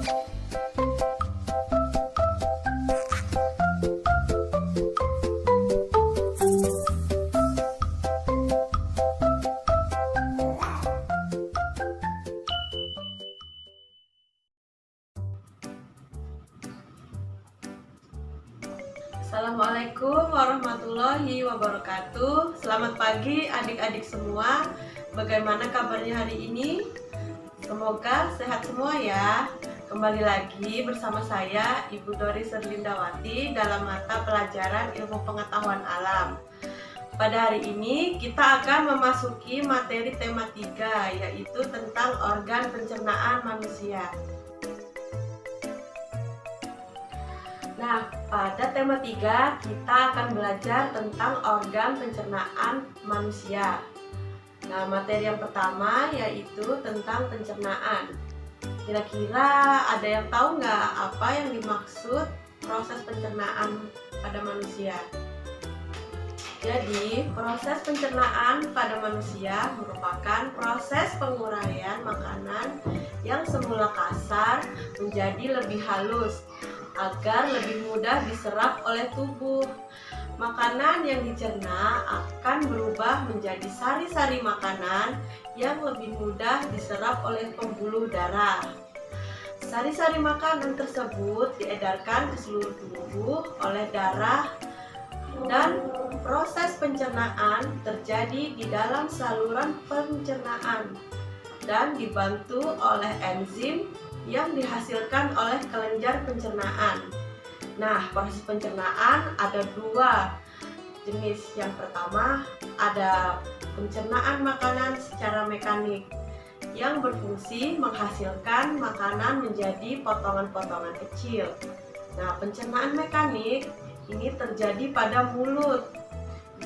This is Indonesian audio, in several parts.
Assalamualaikum warahmatullahi wabarakatuh. Selamat pagi adik-adik semua. Bagaimana kabarnya hari ini? Semoga sehat semua ya. Kembali lagi bersama saya Ibu Dori Serlindawati dalam mata pelajaran Ilmu Pengetahuan Alam. Pada hari ini kita akan memasuki materi tema 3, yaitu tentang organ pencernaan manusia. Nah, pada tema 3 kita akan belajar tentang organ pencernaan manusia. Nah, materi yang pertama yaitu tentang pencernaan. Kira-kira ada yang tahu nggak apa yang dimaksud proses pencernaan pada manusia? Jadi, proses pencernaan pada manusia merupakan proses penguraian makanan yang semula kasar menjadi lebih halus agar lebih mudah diserap oleh tubuh. Makanan yang dicerna akan berubah menjadi sari-sari makanan yang lebih mudah diserap oleh pembuluh darah. Sari-sari makanan tersebut diedarkan ke seluruh tubuh oleh darah, dan proses pencernaan terjadi di dalam saluran pencernaan dan dibantu oleh enzim yang dihasilkan oleh kelenjar pencernaan. Nah, proses pencernaan ada 2 jenis. Yang pertama, ada pencernaan makanan secara mekanik yang berfungsi menghasilkan makanan menjadi potongan-potongan kecil. Nah, pencernaan mekanik ini terjadi pada mulut,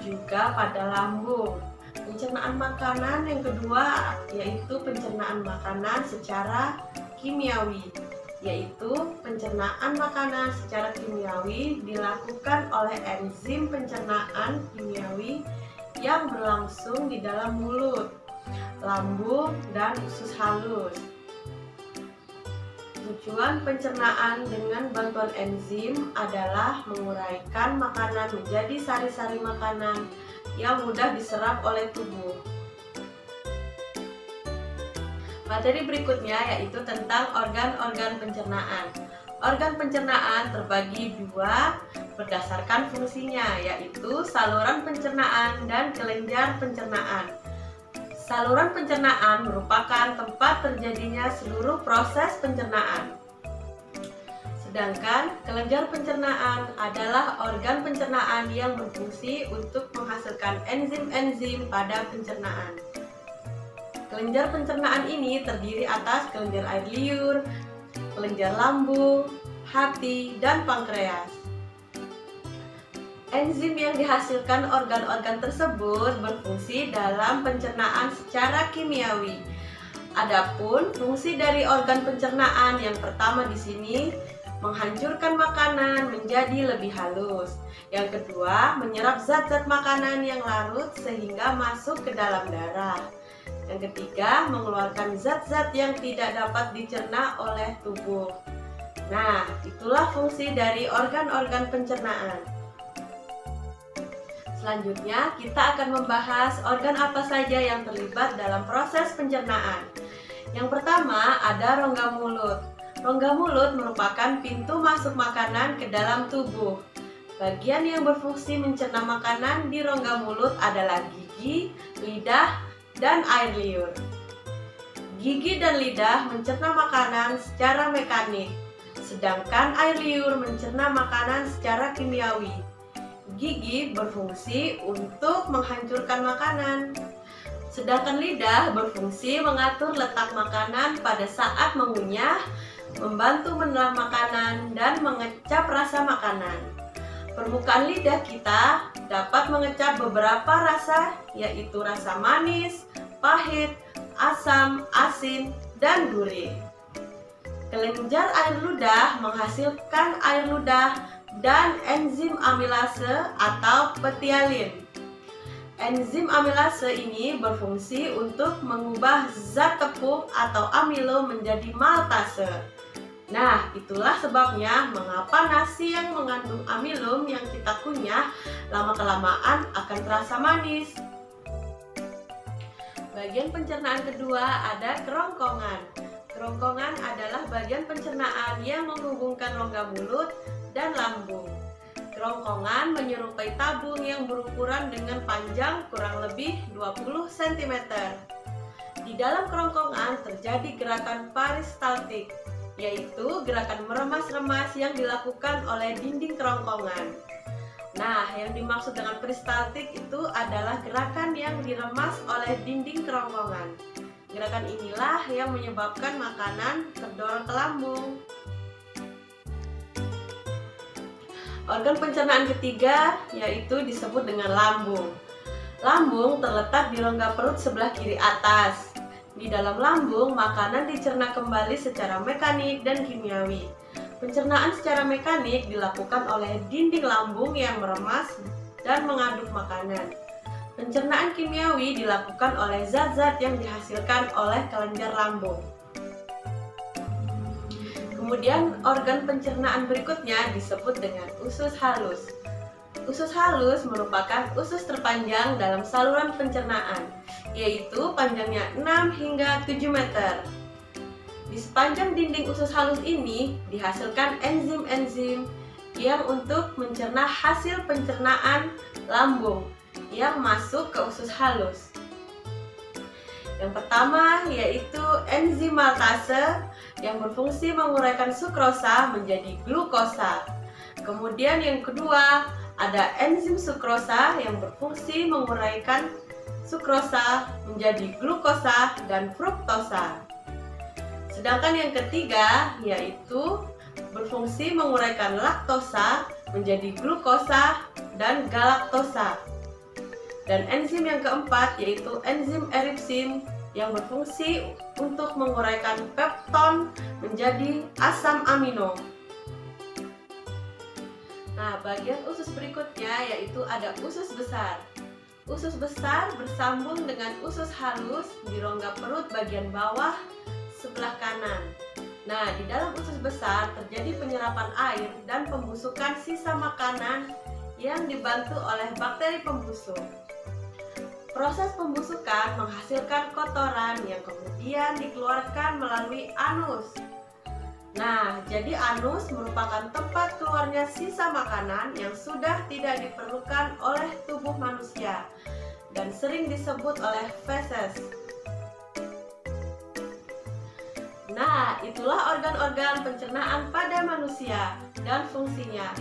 juga pada lambung. Pencernaan makanan yang kedua yaitu pencernaan makanan secara kimiawi, yaitu pencernaan makanan secara kimiawi dilakukan oleh enzim pencernaan kimiawi yang berlangsung di dalam mulut, lambung, dan usus halus. Tujuan pencernaan dengan bantuan enzim adalah menguraikan makanan menjadi sari-sari makanan yang mudah diserap oleh tubuh. Materi berikutnya yaitu tentang organ-organ pencernaan. Organ pencernaan terbagi 2 berdasarkan fungsinya, yaitu saluran pencernaan dan kelenjar pencernaan. Saluran pencernaan merupakan tempat terjadinya seluruh proses pencernaan. Sedangkan kelenjar pencernaan adalah organ pencernaan yang berfungsi untuk menghasilkan enzim-enzim pada pencernaan. Kelenjar pencernaan ini terdiri atas kelenjar air liur, kelenjar lambung, hati, dan pankreas. Enzim yang dihasilkan organ-organ tersebut berfungsi dalam pencernaan secara kimiawi. Adapun fungsi dari organ pencernaan yang pertama di sini menghancurkan makanan menjadi lebih halus. Yang kedua, menyerap zat-zat makanan yang larut sehingga masuk ke dalam darah. Yang ketiga, mengeluarkan zat-zat yang tidak dapat dicerna oleh tubuh. Nah, itulah fungsi dari organ-organ pencernaan. Selanjutnya, kita akan membahas organ apa saja yang terlibat dalam proses pencernaan. Yang pertama, ada rongga mulut. Rongga mulut merupakan pintu masuk makanan ke dalam tubuh. Bagian yang berfungsi mencerna makanan di rongga mulut adalah gigi, lidah, dan air liur. Gigi dan lidah mencerna makanan secara mekanik, sedangkan air liur mencerna makanan secara kimiawi. Gigi berfungsi untuk menghancurkan makanan, sedangkan lidah berfungsi mengatur letak makanan pada saat mengunyah, membantu menelan makanan, dan mengecap rasa makanan. Permukaan lidah kita dapat mengecap beberapa rasa, yaitu rasa manis, pahit, asam, asin, dan gurih. Kelenjar air ludah menghasilkan air ludah dan enzim amilase atau petialin. Enzim amilase ini berfungsi untuk mengubah zat tepung atau amilo menjadi maltase. Nah, itulah sebabnya mengapa nasi yang mengandung amilum yang kita kunyah lama-kelamaan akan terasa manis. Bagian pencernaan kedua ada kerongkongan. Kerongkongan adalah bagian pencernaan yang menghubungkan rongga mulut dan lambung. Kerongkongan menyerupai tabung yang berukuran dengan panjang kurang lebih 20 cm. Di dalam kerongkongan terjadi gerakan peristaltik, yaitu gerakan meremas-remas yang dilakukan oleh dinding kerongkongan. Nah, yang dimaksud dengan peristaltik itu adalah gerakan yang diremas oleh dinding kerongkongan. Gerakan inilah yang menyebabkan makanan terdorong ke lambung. Organ pencernaan ketiga yaitu disebut dengan lambung. Lambung terletak di rongga perut sebelah kiri atas. Di dalam lambung, makanan dicerna kembali secara mekanik dan kimiawi. Pencernaan secara mekanik dilakukan oleh dinding lambung yang meremas dan mengaduk makanan. Pencernaan kimiawi dilakukan oleh zat-zat yang dihasilkan oleh kelenjar lambung. Kemudian organ pencernaan berikutnya disebut dengan usus halus. Usus halus merupakan usus terpanjang dalam saluran pencernaan, yaitu panjangnya 6 hingga 7 meter. Di sepanjang dinding usus halus ini dihasilkan enzim-enzim yang untuk mencerna hasil pencernaan lambung yang masuk ke usus halus. Yang pertama yaitu enzim maltase yang berfungsi menguraikan sukrosa menjadi glukosa. Kemudian yang kedua ada enzim sukrosa yang berfungsi menguraikan sukrosa menjadi glukosa dan fruktosa. Sedangkan yang ketiga yaitu berfungsi menguraikan laktosa menjadi glukosa dan galaktosa. Dan enzim yang keempat yaitu enzim eripsin yang berfungsi untuk menguraikan pepton menjadi asam amino. Nah, bagian usus berikutnya yaitu ada usus besar. Usus besar bersambung dengan usus halus di rongga perut bagian bawah sebelah kanan. Nah, di dalam usus besar terjadi penyerapan air dan pembusukan sisa makanan yang dibantu oleh bakteri pembusuk. Proses pembusukan menghasilkan kotoran yang kemudian dikeluarkan melalui anus. Nah, jadi anus merupakan tempat keluarnya sisa makanan yang sudah tidak diperlukan oleh tubuh manusia dan sering disebut oleh feses. Nah, itulah organ-organ pencernaan pada manusia dan fungsinya.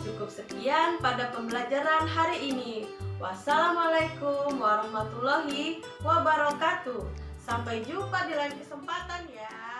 Cukup sekian pada pembelajaran hari ini. Wassalamualaikum warahmatullahi wabarakatuh. Sampai jumpa di lain kesempatan ya.